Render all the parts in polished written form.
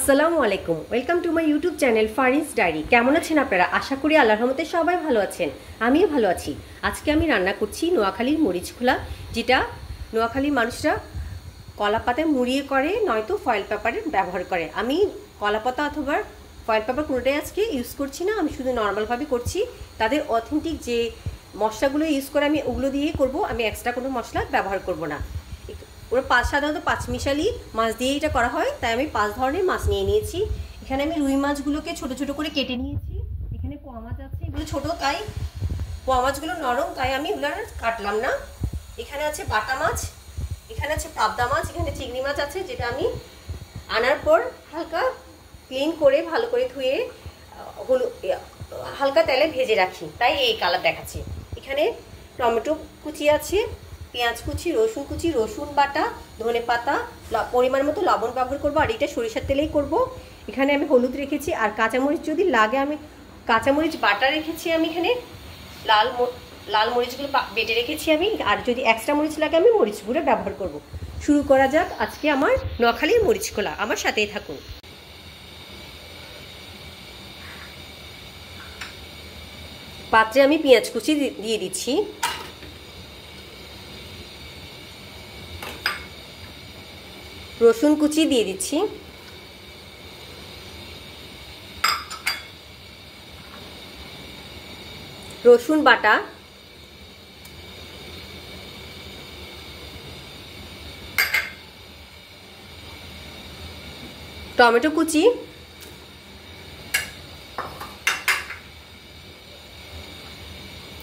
আসসালামু আলাইকুম, welcome to my YouTube channel Faris diary. কেমন আছেন আপনারা? আশা করি আল্লাহর রহমতে সবাই ভালো আছেন, আমিও ভালো আছি। আজকে আমি রান্না করছি নোয়াখালীর মরিচ খোলা, যেটা নোয়াখালীর মানুষরা কলা পাতায় মুড়িয়ে করে, নয়তো ফয়েল পেপারের ব্যবহার করে। আমি কলা পাতা অথবা ফয়েল পেপার কোনোটাই আজকে ইউজ করছি না, আমি শুধু নর্মালভাবে করছি। তাদের অথেন্টিক যে মশলাগুলো ইউজ করে আমি ওগুলো দিয়েই করব, আমি এক্সট্রা কোনো মশলা ব্যবহার করব না। ওরা সাধারণত পাঁচমিশালি মাছ দিয়ে এটা করা হয়, তাই আমি 5 ধরনের মাছ নিয়ে নিয়েছি। এখানে আমি রুই মাছগুলোকে ছোট ছোট করে কেটে নিয়েছি। এখানে পোয়া মাছ আছে, এগুলো ছোটো, তাই পোয়া মাছগুলো নরম, তাই আমি এগুলো কাটলাম না। এখানে আছে বাটা মাছ, এখানে আছে পাবদা মাছ, এখানে চিংড়ি মাছ আছে, যেটা আমি আনার পর হালকা ক্লিন করে ভালো করে ধুয়ে হালকা তেলে ভেজে রাখি, তাই এই কালার দেখাচ্ছি। এখানে টমেটো কুচি আছে, পেঁয়াজ কুচি, রসুন কুচি, রসুন বাটা, ধনে পাতা, পরিমাণ মতো লবণ ব্যবহার করব, আর এটা সরিষার তেলেই করব। এখানে আমি হলুদ রেখেছি, আর কাঁচামরিচ যদি লাগে আমি কাঁচামরিচ বাটা রেখেছি। আমি এখানে লাল মরিচগুলো বেটে রেখেছি আমি, আর যদি এক্সট্রা মরিচ লাগে আমি মরিচ গুঁড়ো ব্যবহার করব। শুরু করা যাক আজকে আমার নোয়াখালীর মরিচ খোলা, আমার সাথেই থাকুন। পাত্রে আমি পেঁয়াজ কুচি দিয়ে দিচ্ছি, রসুন কুচি দিয়ে দিচ্ছি, রসুন বাটা, টমেটো কুচি,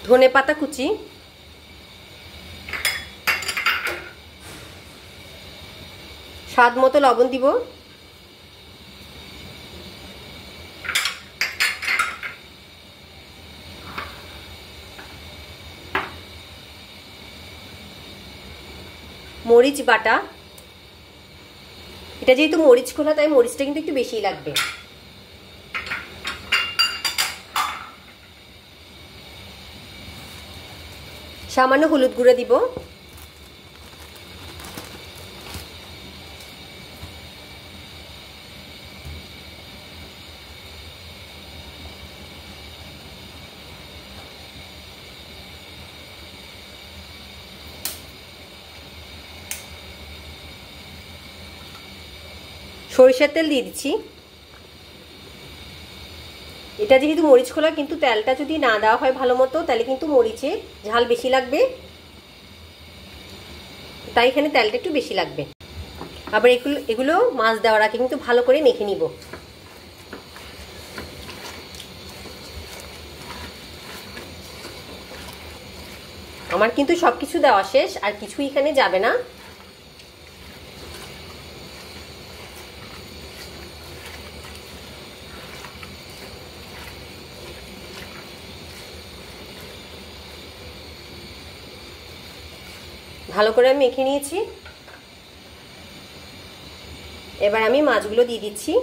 ধনে পাতা কুচি, স্বাদ মতো লবণ দিব, মরিচ বাটা। এটা যেহেতু মরিচ খোলা, তাই মরিচটা কিন্তু একটু বেশিই লাগবে। সামান্য হলুদ গুঁড়ো দিব, সরিষার তেল দিয়ে দিচ্ছি। এটা যেহেতু মরিচ খোলা, কিন্তু তেলটা যদি না দেওয়া হয় ভালো মতো, তাহলে কিন্তু মরিচে ঝাল বেশি লাগবে, তাই এখানে তেলটা একটু বেশি লাগবে। আবার এগুলো মাছ দেওয়ার আগে কিন্তু ভালো করে মেখে নিব। আমার কিন্তু সবকিছু দেওয়া শেষ, আর কিছু এখানে যাবে না। ভালো করে আমি মেখে নিয়েছি। এবার আমি মাছগুলো দিয়ে দিচ্ছি।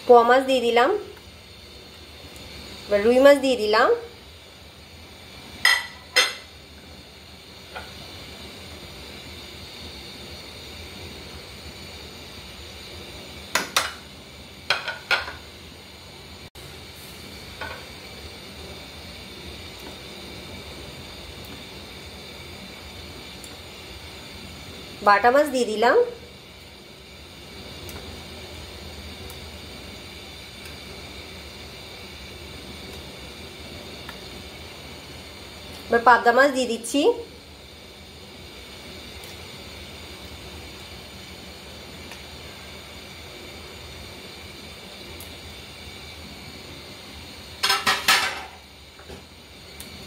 পোয়া মাছ দিয়ে দিলাম, এবার রুই মাছ দিয়ে দিলাম, বাটা মাছ দিয়ে দিলাম, এবার পাবদা মাছ দিয়ে দিচ্ছি,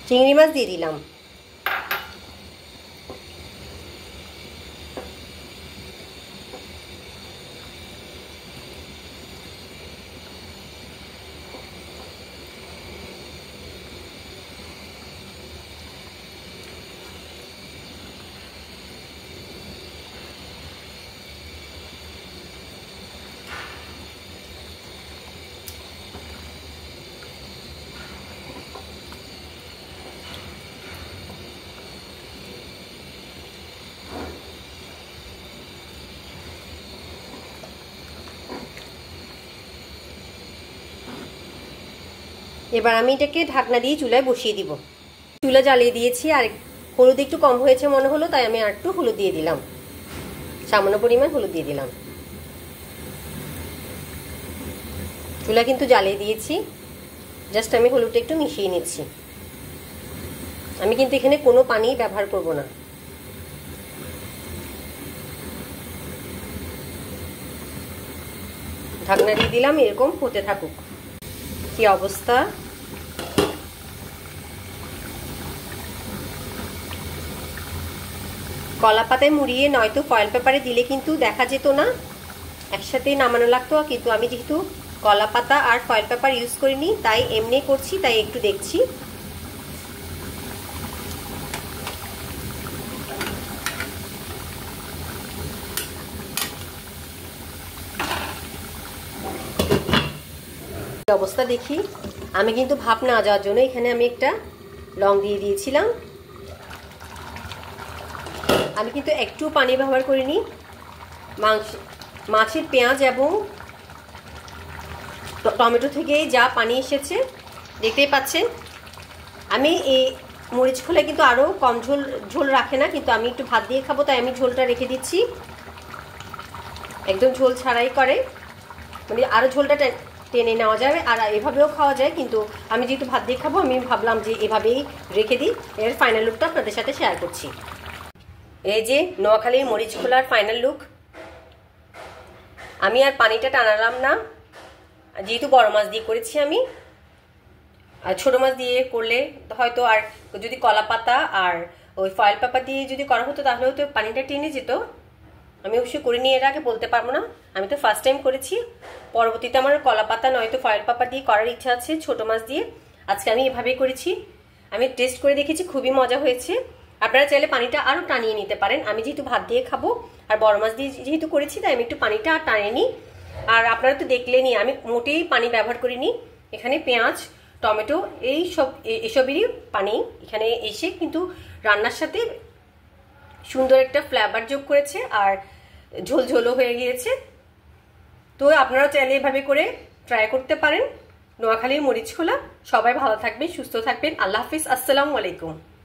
চিংড়ি মাছ দিয়ে দিলাম, এবার আমি এটাকে ঢাকনা দিয়ে চুলায় বসিয়ে দিব। চুলা জ্বালিয়ে দিয়েছি, আর হলুদ একটু কম হয়েছে মনে হলো, তাই আমি আর একটু হলুদ দিয়ে দিলাম, সামান্য পরিমাণ হলুদ দিয়ে দিলাম। চুলা কিন্তু জ্বালিয়ে দিয়েছি, জাস্ট আমি হলুদটা একটু মিশিয়ে নিচ্ছি। আমি কিন্তু এখানে কোনো পানি ব্যবহার করব না। ঢাকনা দিয়ে দিলাম, এরকম হতে থাকুক। কি অবস্থা! কলা পাতায় মুড়িয়ে নয়তো ফয়েল পেপারে দিলে কিন্তু দেখা যেত না, একসাথে নামানো লাগতো। কিন্তু আমি যেহেতু কলা পাতা আর ফয়েল পেপার ইউজ করিনি, তাই এমনি করছি, তাই একটু দেখছি। অবস্থা দেখি। আমি কিন্তু ভাপ না যাওয়ার জন্য এখানে আমি একটা লং দিয়ে দিয়েছিলাম। আমি কিন্তু একটু পানি ব্যবহার করিনি। মাছের পেঁয়াজ এবং টমেটো থেকে যা পানি এসেছে দেখতেই পাচ্ছেন। আমি এই মরিচ খোলায় কিন্তু আরও কম ঝোল রাখে না, কিন্তু আমি একটু ভাত দিয়ে খাবো, তাই আমি ঝোলটা রেখে দিচ্ছি। একদম ঝোল ছাড়াই করে, মানে আরও ঝোলটা টেনে নেওয়া যাবে, আর এভাবেও খাওয়া যায়। কিন্তু আমি যেহেতু ভাত দিয়ে খাবো, আমি ভাবলাম যে এভাবেই রেখে দিই। এর ফাইনাল লুকটা আপনাদের সাথে শেয়ার করছি। এই যে নোয়াখালীর মরিচ খোলার ফাইনাল লুক। আমি আর পানিটা টানালাম না, যেহেতু বড় মাছ দিয়ে করেছি আমি। আর ছোট মাছ দিয়ে করলে হয়তো, আর যদি কলা পাতা আর ওই ফয়েল পেপার দিয়ে যদি করা হতো তাহলে হয়তো পানিটা টেনে যেত। আমি অবশ্যই করিনি, এর আগে বলতে পারবো না, আমি তো ফার্স্ট টাইম করেছি। পরবর্তীতে আমার কলা পাতা নয়তো ফয়েল পেপার দিয়ে করার ইচ্ছা আছে, ছোট মাছ দিয়ে। আজকে আমি এভাবেই করেছি। আমি টেস্ট করে দেখেছি, খুবই মজা হয়েছে। আপনারা চাইলে পানিটা আরও টানিয়ে নিতে পারেন। আমি যেহেতু ভাত দিয়ে খাবো আর বড় মাছ দিয়ে যেহেতু করেছি, তাই আমি একটু পানিটা আর টানিয়ে নিই। আর আপনারা তো দেখলেনই, আমি মোটেই পানি ব্যবহার করিনি। এখানে পেঁয়াজ, টমেটো এসবেরই পানি এখানে এসে কিন্তু রান্নার সাথে সুন্দর একটা ফ্লেভার যোগ করেছে, আর ঝোল ঝোলও হয়ে গিয়েছে। তো আপনারা চাইলে এভাবে করে ট্রাই করতে পারেন নোয়াখালীর মরিচ খোলা। সবাই ভালো থাকবেন, সুস্থ থাকবেন। আল্লাহ হাফিজ, আসসালামু আলাইকুম।